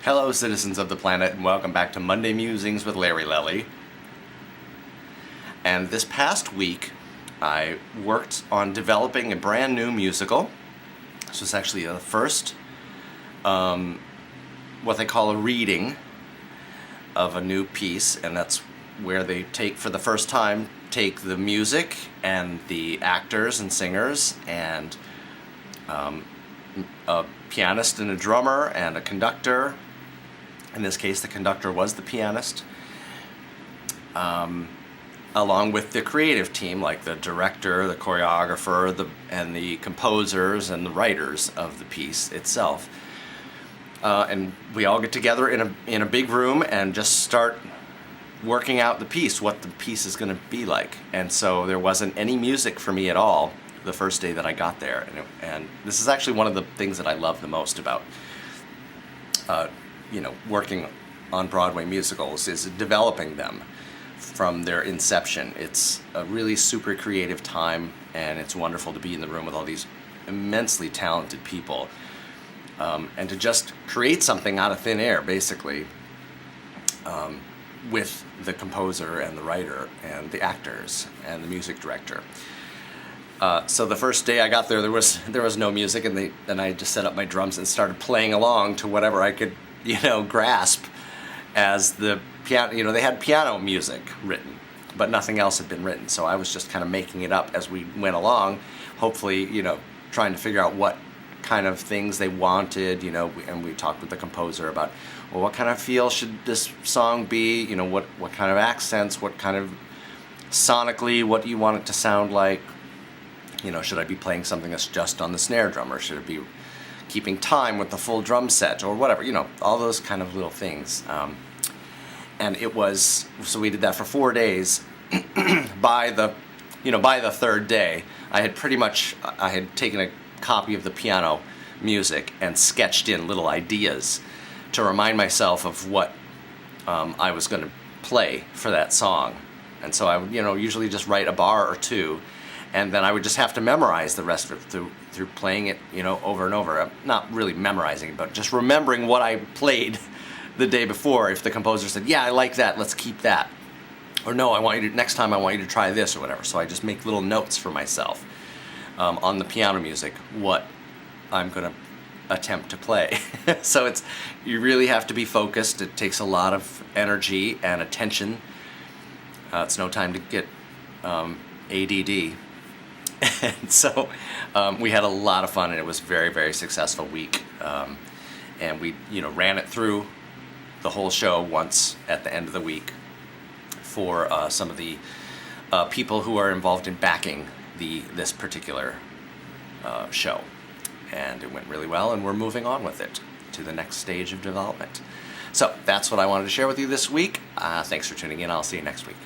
Hello, citizens of the planet, and welcome back to Monday Musings with Larry Lelli. And this past week, I worked on developing a brand new musical. This was actually the first, what they call a reading of a new piece, and that's where they for the first time, take the music and the actors and singers and a pianist and a drummer and a conductor. In this case, the conductor was the pianist, along with the creative team, like the director, the choreographer, and the composers and the writers of the piece itself. And we all get together in a big room and just start working out the piece, what the piece is going to be like. And so there wasn't any music for me at all the first day that I got there. And this is actually one of the things that I love the most about working on Broadway musicals, is developing them from their inception. It's a really super creative time, and it's wonderful to be in the room with all these immensely talented people, and to just create something out of thin air, basically, with the composer and the writer and the actors and the music director. So the first day I got there was no music, and I just set up my drums and started playing along to whatever I could grasp as the piano. They had piano music written, but nothing else had been written. So I was just kind of making it up as we went along, hopefully, trying to figure out what kind of things they wanted, and we talked with the composer about, well, what kind of feel should this song be, what kind of accents, what kind of sonically, what do you want it to sound like, should I be playing something that's just on the snare drum, or should it be keeping time with the full drum set, or whatever, all those kind of little things. And so we did that for 4 days. By the third day, I had taken a copy of the piano music and sketched in little ideas to remind myself of what I was going to play for that song. And so I would, usually just write a bar or two, and then I would just have to memorize the rest of it through playing it, over and over. Not really memorizing it, but just remembering what I played the day before. If the composer said, yeah, I like that, let's keep that. Or no, next time I want you to try this, or whatever. So I just make little notes for myself on the piano music, what I'm going to attempt to play. So you really have to be focused. It takes a lot of energy and attention. It's no time to get ADD. And so we had a lot of fun, and it was a very, very successful week. And we, ran it through the whole show once at the end of the week for some of the people who are involved in backing this particular show. And it went really well, and we're moving on with it to the next stage of development. So that's what I wanted to share with you this week. Thanks for tuning in. I'll see you next week.